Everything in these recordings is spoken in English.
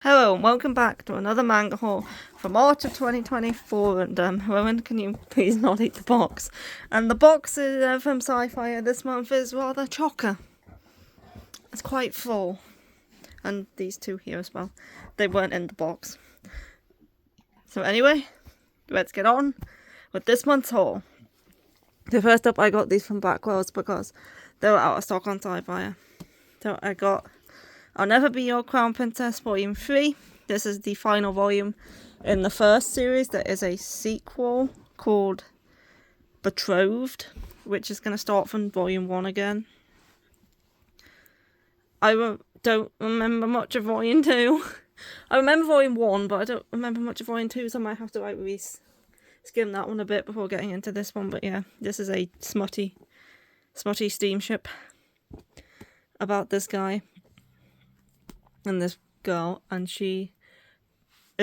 Hello and welcome back to another manga haul for March of 2024, and Rowan, can you please not eat the box? And the box is, from SciFier this month is rather chocker. It's quite full. And these two here as well. They weren't in the box. So anyway, let's get on with this month's haul. So first up, I got these from Backwells because they were out of stock on SciFier. So I got I'll Never Be Your Crown Princess Volume 3. This is the final volume in the first series. There is a sequel called Betrothed, which is going to start from Volume 1 again. I don't remember much of Volume 2. I remember Volume 1, but I don't remember much of Volume 2, so I might have to skim that one a bit before getting into this one. But yeah, this is a smutty steamship about this guy and this girl, and she's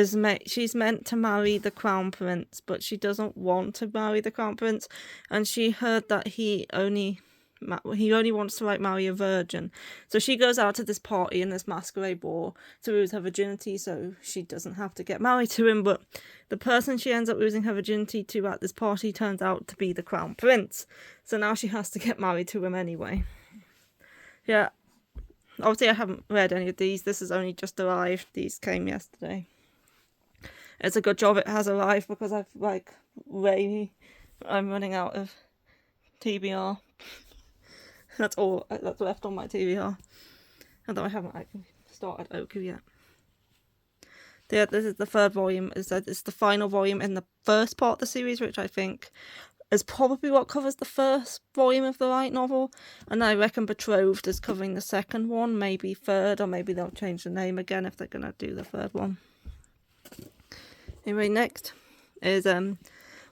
meant to marry the crown prince, but she doesn't want to marry the crown prince, and she heard that he only wants to marry a virgin. So she goes out to this party in this masquerade ball to lose her virginity so she doesn't have to get married to him, but the person she ends up losing her virginity to at this party turns out to be the crown prince, so now she has to get married to him anyway. Yeah, obviously I haven't read any of these. This has only just arrived. These came yesterday. It's a good job it has arrived because I'm running out of TBR. That's all that's left on my TBR. Although I haven't actually started Oku yet. Yeah, this is the third volume. It's the final volume in the first part of the series, which I think is probably what covers the first volume of the light novel, and I reckon Betrothed is covering the second one, maybe third, or maybe they'll change the name again if they're gonna do the third one. Anyway, next is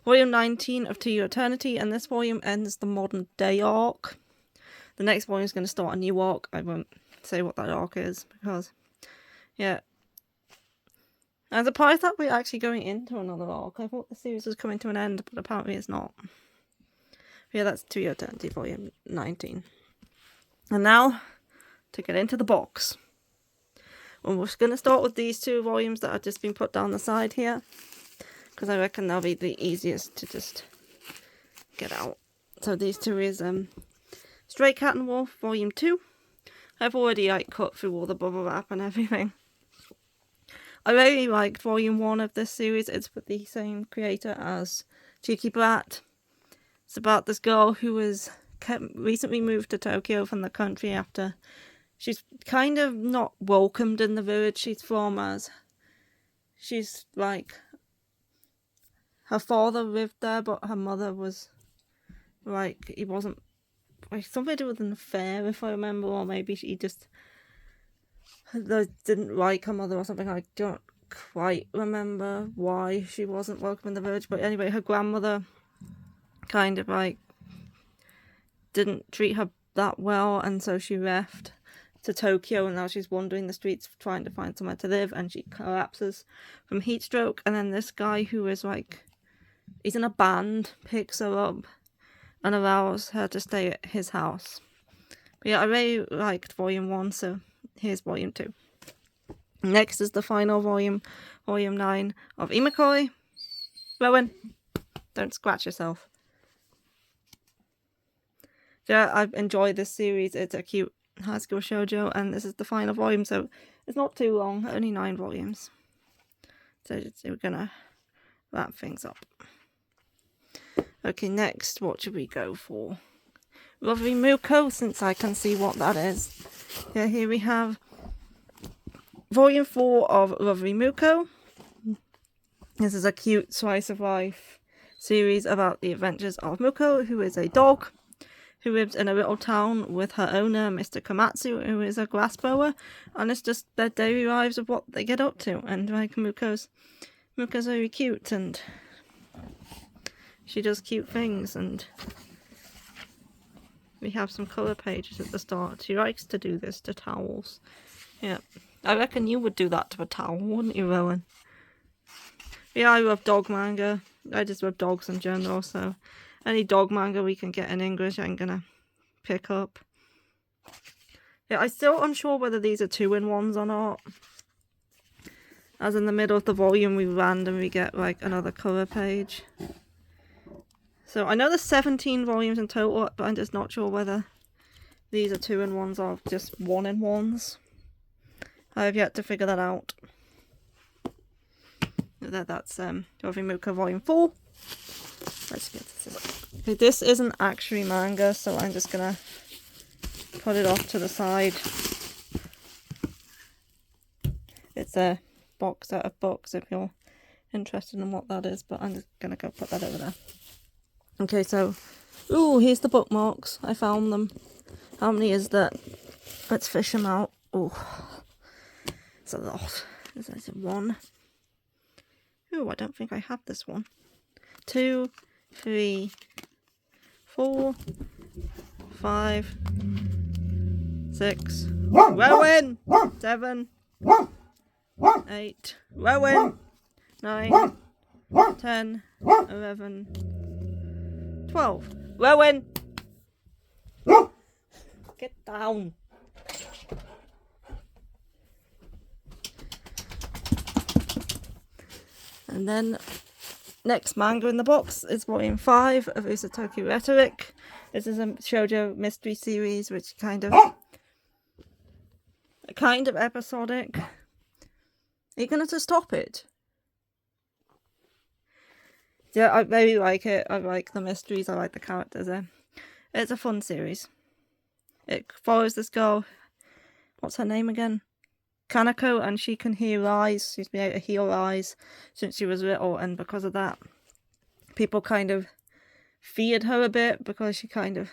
volume 19 of To Your Eternity, and this volume ends the modern day arc. The next volume is going to start a new arc. I won't say what that arc is because, yeah, I'm surprised that we're actually going into another arc. I thought the series was coming to an end, but apparently it's not. Yeah, that's To Your Eternity, volume 19. And now, to get into the box. Well, we're going to start with these two volumes that have just been put down the side here, because I reckon they'll be the easiest to just get out. So these two is Stray Cat and Wolf, volume 2. I've already cut through all the bubble wrap and everything. I really liked volume 1 of this series. It's with the same creator as Cheeky Brat. It's about this girl who was recently moved to Tokyo from the country after she's kind of not welcomed in the village she's from, as she's her father lived there, but her mother was he wasn't something to do with an affair, if I remember, or maybe she just didn't like her mother or something. I don't quite remember why she wasn't welcome in the village, but anyway, her grandmother kind of didn't treat her that well, and so she left to Tokyo, and now she's wandering the streets trying to find somewhere to live, and she collapses from heat stroke, and then this guy who is he's in a band, picks her up and allows her to stay at his house. But yeah, I really liked volume 1, so here's volume 2. Next is the final volume, volume 9 of Imikoi. Rowan, don't scratch yourself. Yeah, I've enjoyed this series. It's a cute high school shoujo, and this is the final volume, so it's not too long, only 9 volumes. So we're gonna wrap things up. Okay, next, what should we go for? Lovely Muko, since I can see what that is. Yeah, here we have volume 4 of Lovely Muko. This is a cute slice of life series about the adventures of Muko, who is a dog who lives in a little town with her owner, Mr. Komatsu, who is a grass grower, and it's just their daily lives of what they get up to. And Muko's very cute, and she does cute things, and we have some colour pages at the start. She likes to do this to towels. Yeah, I reckon you would do that to a towel, wouldn't you, Rowan? Yeah, I love dog manga. I just love dogs in general, so any dog manga we can get in English, I'm gonna pick up. Yeah, I'm still unsure whether these are 2-in-1s or not. as in the middle of the volume we randomly get like another cover page. So I know there's 17 volumes in total, but I'm just not sure whether these are 2-in-1s or just 1-in-1s. I have yet to figure that out. That's Yovimuka Volume 4. Let's get this. Okay, this isn't actually manga, so I'm just gonna put it off to the side. It's a box out of books if you're interested in what that is, but I'm just gonna go put that over there. Okay, so, ooh, here's the bookmarks. I found them. How many is that? Let's fish them out. Oh, it's a lot. Is that 1? Ooh, I don't think I have this one. 2, 3, 4, 5, 6. Rowan! 7, 8. Rowan! 9, 10, 11, 12. Rowan! Get down. And then next manga in the box is Volume 5 of Usotoki Rhetoric. This is a shoujo mystery series which kind of episodic. Are you gonna just stop it? Yeah, I really like it. I like the mysteries, I like the characters. It's a fun series. It follows this girl, what's her name again? Kanako, and she can hear eyes. She's been able to hear eyes since she was little, and because of that, people kind of feared her a bit because she kind of,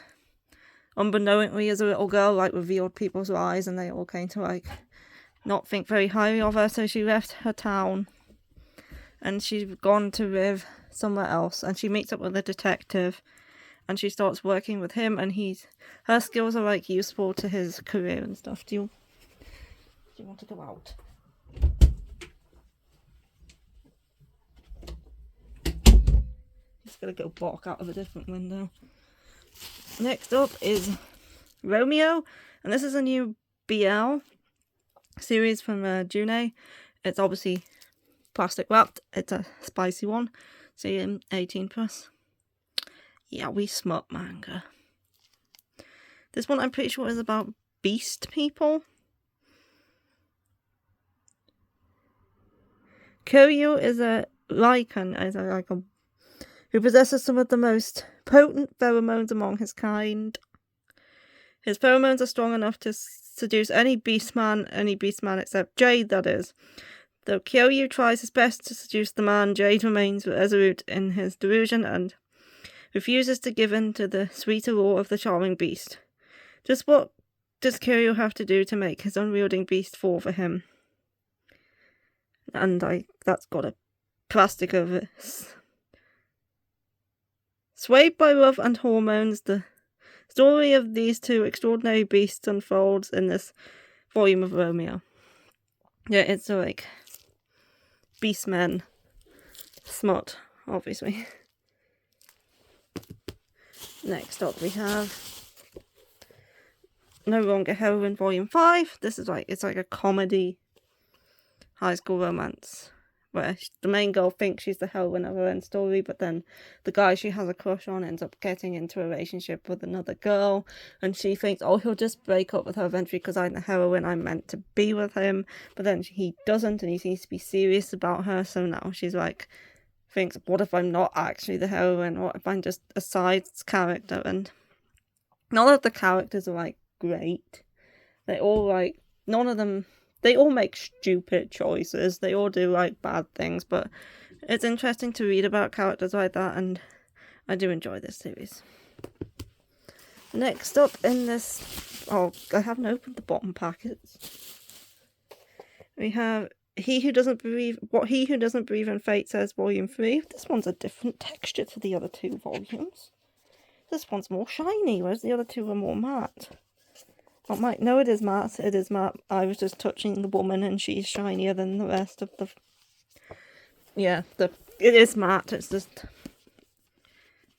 unbeknowingly as a little girl, like revealed people's eyes, and they all came to like not think very highly of her. So she left her town, and she's gone to live somewhere else, and she meets up with a detective, and she starts working with him, and her skills are like useful to his career and stuff. Do you want to go out? He's gonna go bark out of a different window. Next up is Romeo, and this is a new BL series from June. It's obviously plastic wrapped. It's a spicy one, so 18 plus. Yeah, we smut manga. This one I'm pretty sure is about beast people. Kyoryu is a lycan, who possesses some of the most potent pheromones among his kind. His pheromones are strong enough to seduce any beastman except Jade, that is. Though Kyoryu tries his best to seduce the man, Jade remains resolute in his delusion and refuses to give in to the sweet allure of the charming beast. Just what does Kyoryu have to do to make his unwielding beast fall for him? And that's got a plastic over it. Swayed by love and hormones, the story of these two extraordinary beasts unfolds in this volume of Romeo. Yeah, it's like beastmen smut, obviously. Next up we have No Longer Heroine Volume 5. This is it's like a comedy high school romance where the main girl thinks she's the heroine of her own story, but then the guy she has a crush on ends up getting into a relationship with another girl, and she thinks, oh, he'll just break up with her eventually because I'm the heroine, I'm meant to be with him, but then he doesn't, and he seems to be serious about her, so now she's thinks, what if I'm not actually the heroine? What if I'm just a side character? And none of the characters are great. They all none of them. They all make stupid choices. They all do bad things, but it's interesting to read about characters like that, and I do enjoy this series. Next up in this, I haven't opened the bottom packets. We have He Who Doesn't Believe in Fate Says Volume 3. This one's a different texture to the other two volumes. This one's more shiny, whereas the other two are more matte. No, it is matte. It is matte. I was just touching the woman and she's shinier than the rest of the... Yeah, it is matte. It's just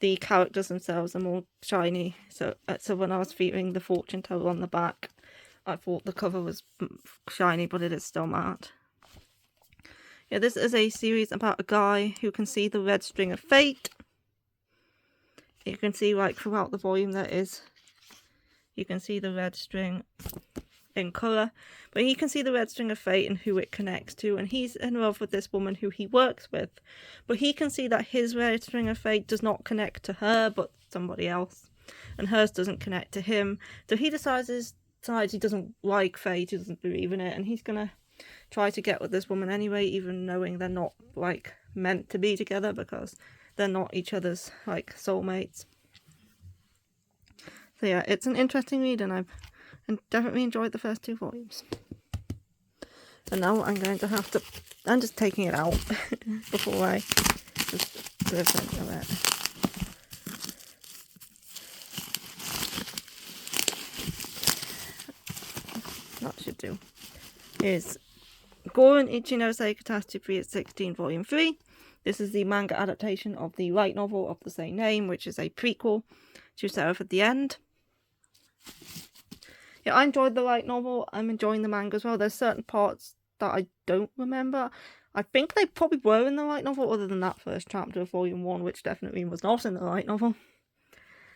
the characters themselves are more shiny. So when I was feeling the fortune teller on the back, I thought the cover was shiny, but it is still matte. Yeah, this is a series about a guy who can see the red string of fate. You can see like throughout the volume you can see the red string in colour, but he can see the red string of fate and who it connects to, and he's in love with this woman who he works with, but he can see that his red string of fate does not connect to her but somebody else, and hers doesn't connect to him, so he decides he doesn't like fate, he doesn't believe in it, and he's gonna try to get with this woman anyway, even knowing they're not like meant to be together because they're not each other's like soulmates. So yeah, it's an interesting read, and I've definitely enjoyed the first 2 volumes. And now I'm just taking it out before I just listen to it. That should do. Is Goran Ichinosei Catastrophe at 16 Volume 3. This is the manga adaptation of the light novel of the same name, which is a prequel to Seraph at the End. Yeah, I enjoyed the light novel. I'm enjoying the manga as well. There's certain parts that I don't remember. I think they probably were in the light novel, other than that first chapter of Volume 1, which definitely was not in the light novel.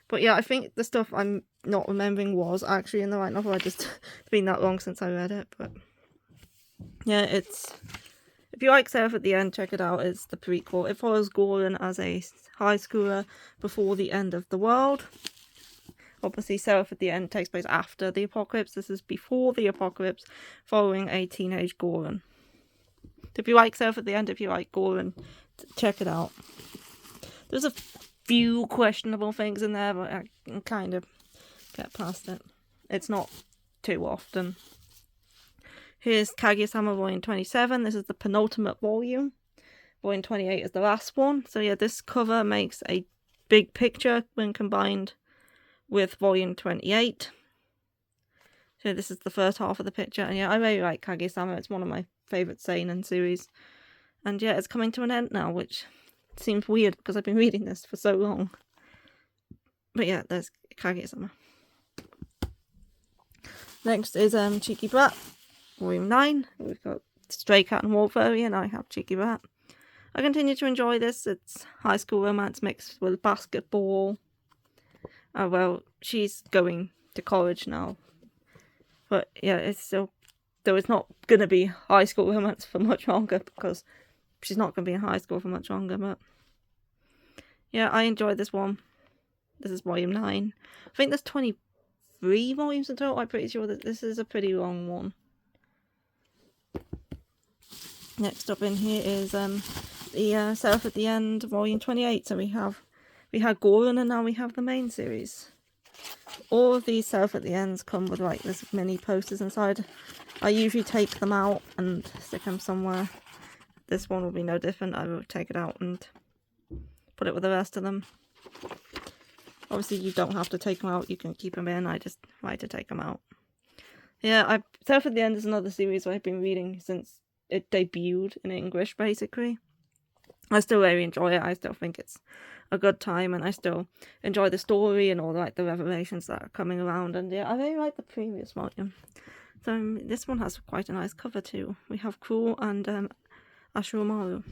But yeah, I think the stuff I'm not remembering was actually in the light novel. It's been that long since I read it, but yeah, if you like Seraph at the End, check it out. It's the prequel. It follows Goran as a high schooler before the end of the world. Obviously, Seraph at the End takes place after the apocalypse. This is before the apocalypse, following a teenage Goran. So if you like Seraph at the End, if you like Goran, check it out. There's a few questionable things in there, but I can kind of get past it. It's not too often. Here's Kaguya-sama Volume 27. This is the penultimate volume. Volume 28 is the last one. So yeah, this cover makes a big picture when combined with Volume 28. So this is the first half of the picture. And yeah, I really like Kaguya-sama. It's one of my favourite seinen series. And yeah, it's coming to an end now, which seems weird because I've been reading this for so long. But yeah, there's Kaguya-sama. Next is Cheeky Brat, Volume 9. We've got Stray Cat and Wolf Fairy, and I have Cheeky Brat. I continue to enjoy this. It's high school romance mixed with basketball. Well, she's going to college now. But yeah, it's still... Though it's not going to be high school romance for much longer, because she's not going to be in high school for much longer, but... Yeah, I enjoyed this one. This is Volume 9. I think there's 23 volumes in total. I'm pretty sure that this is a pretty long one. Next up in here is the Seraph at the End, Volume 28. So we had Goran, and now we have the main series. All of these Seraph at the Ends come with like this mini posters inside. I usually take them out and stick them somewhere. This one will be no different. I will take it out and put it with the rest of them. Obviously you don't have to take them out, you can keep them in. I just like to take them out. Yeah, Seraph at the End is another series I've been reading since it debuted in English, basically. I still really enjoy it. I still think it's a good time, and I still enjoy the story and all like the revelations that are coming around. And yeah, I really like the previous volume. So this one has quite a nice cover too. We have Cruel and Ashumaru.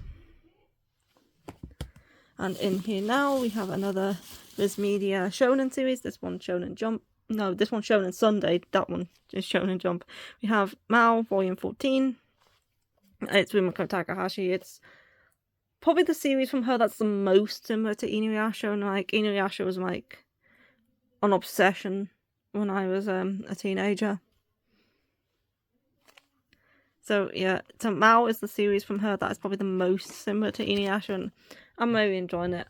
And in here now we have another Viz Media Shonen series. This one Shonen Jump. No, this one's Shonen Sunday. That one is Shonen Jump. We have Mao Volume 14. It's Rumiko Takahashi. It's probably the series from her that's the most similar to Inuyasha. And like Inuyasha was like an obsession when I was a teenager. So yeah, so Mao is the series from her that is probably the most similar to Inuyasha, and I'm really enjoying it.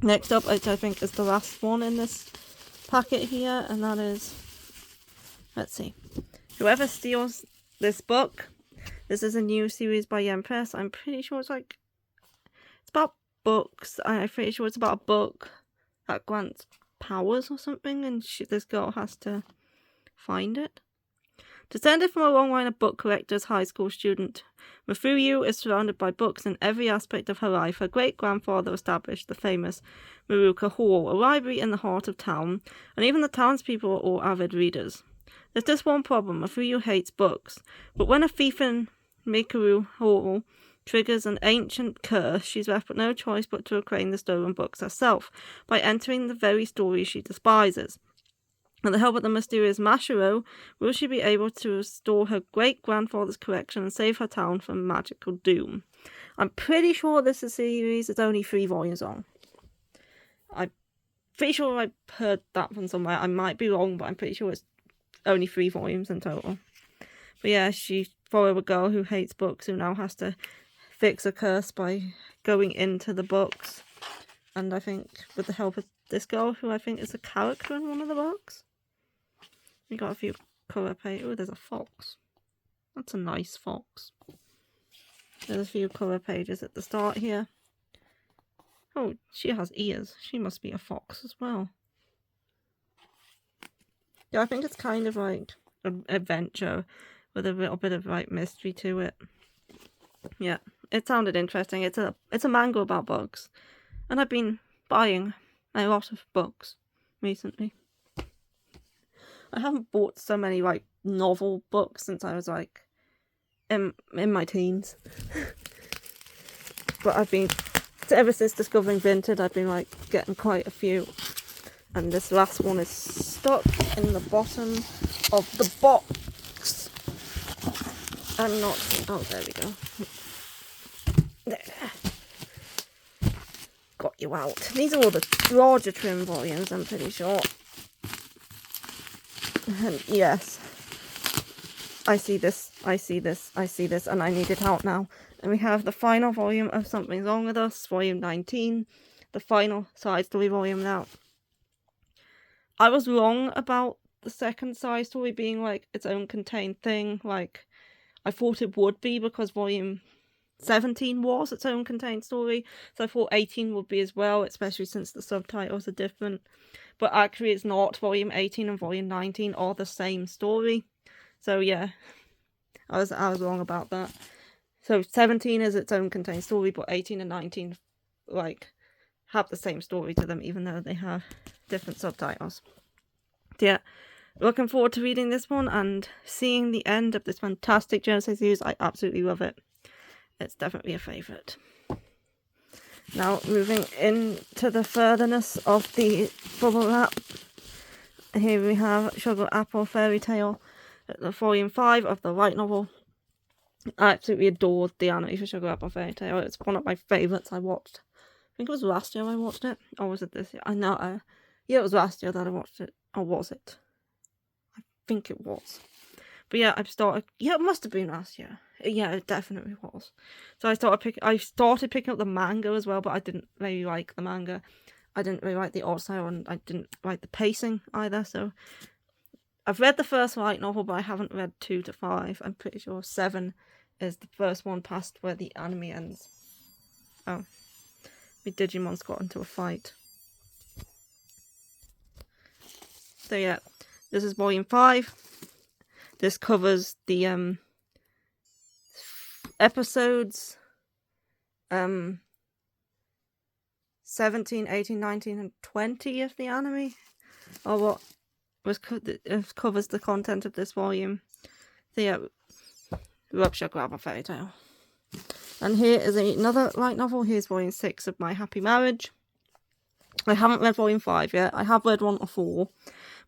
Next up, which I think is the last one in this packet here, and that is, let's see, Whoever Steals This Book. This is a new series by Yen Press. I'm pretty sure it's about books. I'm pretty sure it's about a book that grants powers or something, and this girl has to find it. Descended from a long line of book collectors, high school student Mafuyu is surrounded by books in every aspect of her life. Her great-grandfather established the famous Maruka Hall, a library in the heart of town, and even the townspeople are all avid readers. There's just one problem. Fuyu hates books, but when a thief in Mikuru Hall triggers an ancient curse, she's left with no choice but to reclaim the stolen books herself by entering the very story she despises. With the help of the mysterious Mashiro, will she be able to restore her great-grandfather's collection and save her town from magical doom? I'm pretty sure this is a series that's only 3 volumes long. I'm pretty sure I heard that from somewhere. I might be wrong, but I'm pretty sure it's only 3 volumes in total. But yeah, she follows a girl who hates books who now has to fix a curse by going into the books. And I think with the help of this girl, who I think is a character in one of the books. We got a few colour pages. Oh, there's a fox. That's a nice fox. There's a few colour pages at the start here. Oh, she has ears. She must be a fox as well. Yeah, I think it's kind of like an adventure with a little bit of like mystery to it. Yeah, it sounded interesting. It's a manga about bugs, and I've been buying a lot of books recently. I haven't bought so many like novel books since I was like in my teens. But I've been, ever since discovering Vinted, I've been like getting quite a few. And this last one is stuck in the bottom of the box. I'm not, oh there we go. There. Got you out. These are all the larger trim volumes, I'm pretty sure. And yes, I see this, and I need it out now. And we have the final volume of Something's Wrong With Us, volume 19, the final side story volume now. I was wrong about the second side story being like its own contained thing. Like, I thought it would be because volume 17 was its own contained story, so I thought 18 would be as well, especially since the subtitles are different. But actually it's not. Volume 18 and volume 19 are the same story. So yeah, I was wrong about that. So 17 is its own contained story, but 18 and 19 like have the same story to them, even though they have different subtitles. Yeah, looking forward to reading this one and seeing the end of this fantastic Genesis series. I absolutely love it. It's definitely a favourite. Now, moving into the furtherness of the bubble wrap. Here we have Sugar Apple Fairy Tale, the volume 5 of the light novel. I absolutely adored the anime for Sugar Apple Fairy Tale. It's one of my favourites I watched. I think it was last year I watched it. Or was it this year? I know. Yeah, it was last year that I watched it. Or was it? I think it was. But yeah, yeah, it must have been last year. Yeah, it definitely was. So I started picking up the manga as well, but I didn't really like the manga. I didn't really like the art style, and I didn't like the pacing either. So I've read the first light novel, but I haven't read 2 to 5. I'm pretty sure 7 is the first one past where the anime ends. Oh, the Digimon's got into a fight. So yeah, this is volume 5. This covers the episodes 17, 18, 19 and 20 of the anime, or what was covers the content of this volume. So yeah, Rupture Grab a Fairy Tale. And here is another light novel. Here's volume 6 of My Happy Marriage. I haven't read volume 5 yet. I have read 1 to 4,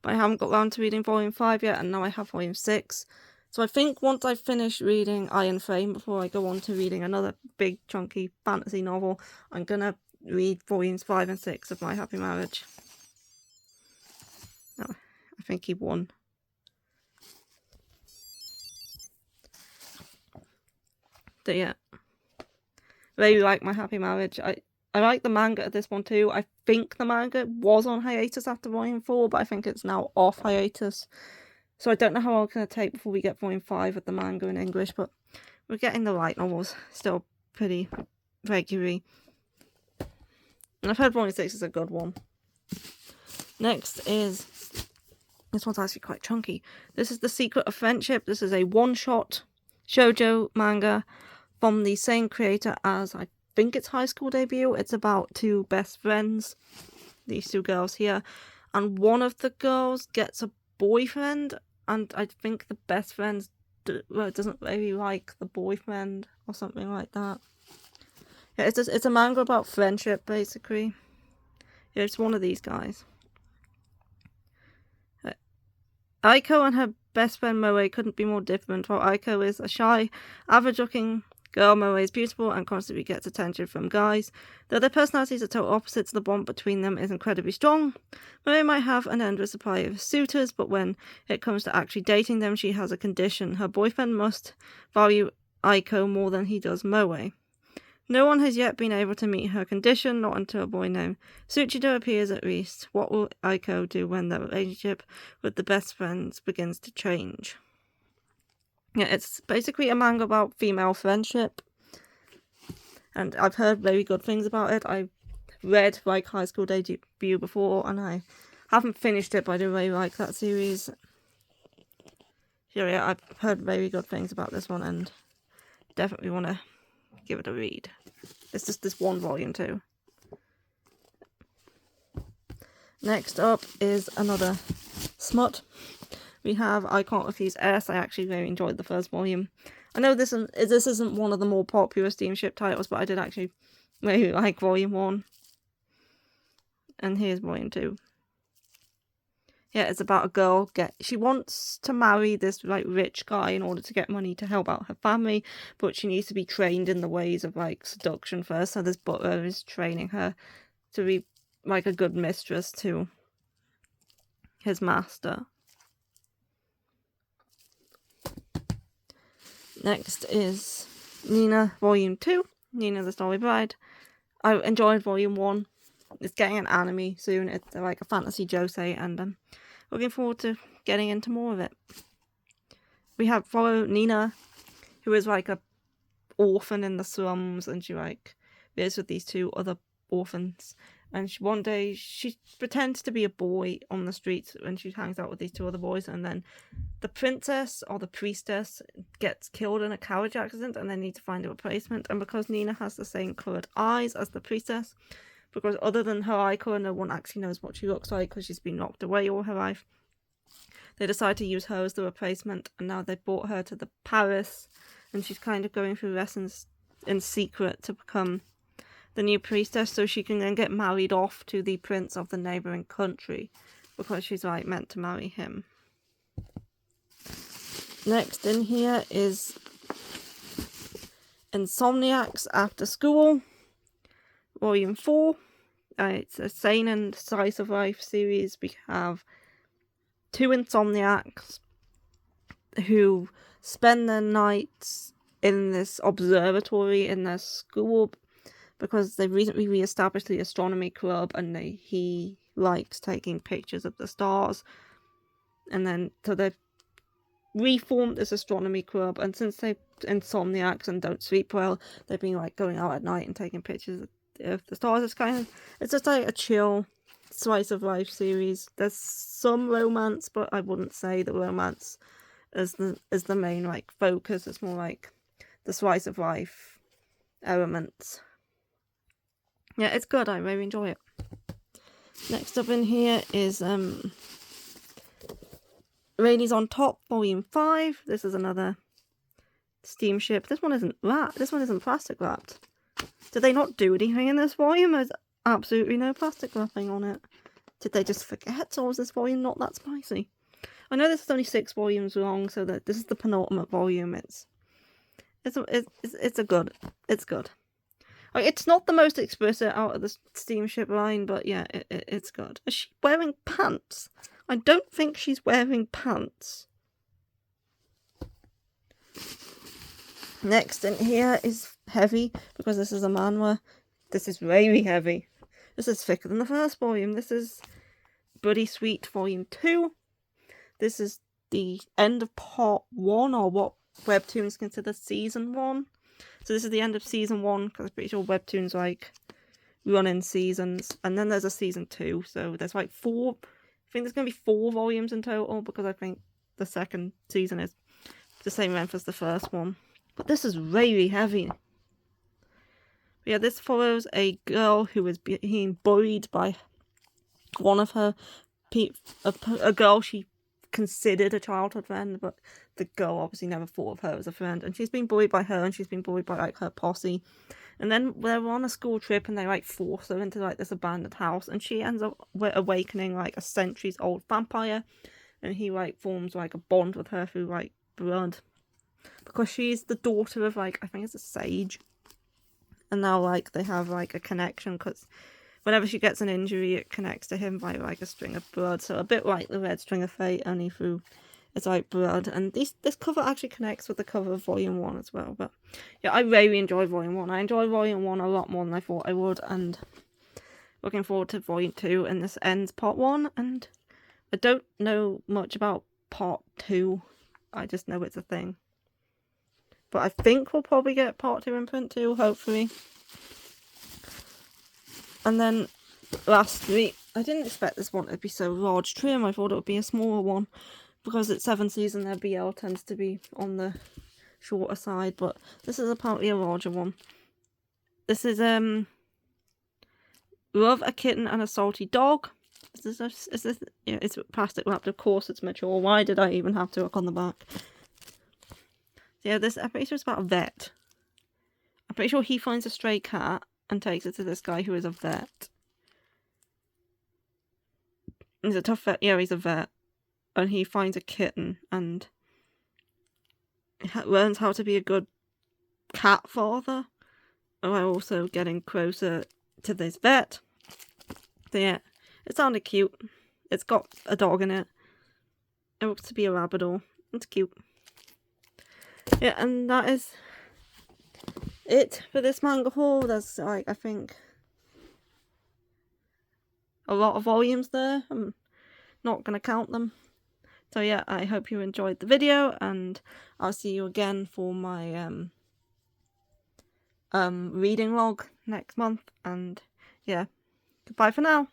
but I haven't got round to reading volume 5 yet, and now I have volume 6. So I think once I finish reading Iron Frame, before I go on to reading another big chunky fantasy novel, I'm gonna read volumes 5 and 6 of My Happy Marriage. Oh, I think he won. So yeah, really like My Happy Marriage. I like the manga of this one too. I think the manga was on hiatus after volume 4, but I think it's now off hiatus. So I don't know how long it's going to take before we get volume 5 of the manga in English, but we're getting the light novels still pretty regularly. And I've heard volume 6 is a good one. Next is, this one's actually quite chunky. This is The Secret of Friendship. This is a one-shot shoujo manga from the same creator as, I think it's high school debut. It's about 2 best friends, these 2 girls here, and one of the girls gets a boyfriend, and I think the best friend doesn't really like the boyfriend or something like that. Yeah, it's a manga about friendship, basically. Yeah, it's one of these guys. Aiko and her best friend Moe couldn't be more different. While Aiko is a shy, average-looking girl, Moe is beautiful and constantly gets attention from guys. Though their personalities are total opposites, the bond between them is incredibly strong. Moe might have an endless supply of suitors, but when it comes to actually dating them, she has a condition. Her boyfriend must value Aiko more than he does Moe. No one has yet been able to meet her condition, not until a boy named Tsuchido appears at least. What will Aiko do when the relationship with the best friends begins to change? Yeah, it's basically a manga about female friendship. And I've heard very good things about it. I've read like High School Debut before, and I haven't finished it, but I do really like that series. So yeah, I've heard very good things about this one, and definitely want to give it a read. It's just this one volume too. Next up is another smut. We have I Can't Refuse S. I actually very enjoyed the first volume. I know this isn't one of the more popular steamship titles, but I did actually really like volume 1. And here's volume 2. Yeah, it's about a girl she wants to marry this like rich guy in order to get money to help out her family, but she needs to be trained in the ways of like seduction first. So this butler is training her to be like a good mistress to his master. Next is Nina Volume 2, Nina the Starry Bride. I enjoyed Volume 1. It's getting an anime soon. It's like a fantasy josei, and I'm looking forward to getting into more of it. We follow Nina, who is like a orphan in the slums, and she like lives with these 2 other orphans. And one day she pretends to be a boy on the streets when she hangs out with these 2 other boys, and then the princess or the priestess gets killed in a carriage accident, and they need to find a replacement. And because Nina has the same coloured eyes as the priestess, because other than her eye colour, no one actually knows what she looks like because she's been locked away all her life, they decide to use her as the replacement, and now they brought her to the palace, and she's kind of going through lessons in secret to become the new priestess, so she can then get married off to the prince of the neighbouring country, because she's like meant to marry him. Next in here is Insomniacs After School, Volume 4. It's a seinen slice of life series. We have 2 insomniacs who spend their nights in this observatory in their school because they've recently re-established the astronomy club, and he likes taking pictures of the stars. And then so they've reformed this astronomy club, and since they're insomniacs and don't sleep well, they've been like going out at night and taking pictures of the stars. It's just like a chill slice of life series. There's some romance, but I wouldn't say the romance is the main like focus. It's more like the slice of life elements. Yeah, it's good. I really enjoy it. Next up in here is Ladies on Top, Volume 5. This is another steamship. This one isn't wrapped. This one isn't plastic wrapped. Did they not do anything in this volume? There's absolutely no plastic wrapping on it. Did they just forget, or is this volume not that spicy? I know this is only 6 volumes long, so that this is the penultimate volume. It's good. Like, it's not the most explicit out of the steamship line, but yeah, it's good. Is she wearing pants? I don't think she's wearing pants. Next in here is heavy, because this is a manhwa. This is really heavy. This is thicker than the first volume. This is Buddy Sweet Volume 2. This is the end of Part 1, or what Webtoons consider Season 1. So this is the end of Season 1, because I'm pretty sure Webtoons like run in seasons. And then there's a Season 2, so there's like 4... I think there's going to be 4 volumes in total, because I think the second season is the same length as the first one. But this is really heavy. But yeah, this follows a girl who is being bullied by one of her... a girl she considered a childhood friend, but the girl obviously never thought of her as a friend, and she's been bullied by her, and she's been bullied by like her posse. And then they were on a school trip, and they like force her into like this abandoned house, and she ends up awakening like a centuries-old vampire, and he like forms like a bond with her through like blood, because she's the daughter of like, I think it's a sage, and now like they have like a connection, because whenever she gets an injury, it connects to him by like a string of blood. So a bit like the Red String of Fate, only through it's like blood. And this cover actually connects with the cover of Volume 1 as well. But yeah, I really enjoyed Volume 1. I enjoyed Volume 1 a lot more than I thought I would. And looking forward to Volume 2. And this ends Part 1. And I don't know much about Part 2. I just know it's a thing. But I think we'll probably get Part 2 in print too, hopefully. And then, lastly, I didn't expect this one to be so large trim. I thought it would be a smaller one, because it's 7 season, their BL tends to be on the shorter side, but this is apparently a larger one. This is, Love, a Kitten and a Salty Dog. Is this, yeah, it's plastic wrapped, of course it's mature. Why did I even have to look on the back? Yeah, I'm pretty sure it's about a vet. I'm pretty sure he finds a stray cat and takes it to this guy who is a vet. He's a tough vet. Yeah, he's a vet. And he finds a kitten and learns how to be a good cat father, while also getting closer to this vet. So yeah, it sounded cute. It's got a dog in it. It looks to be a Labrador. It's cute. Yeah, and that is it for this manga haul. There's like, I think, a lot of volumes there. I'm not gonna count them. So yeah, I hope you enjoyed the video, and I'll see you again for my reading log next month. And yeah, goodbye for now.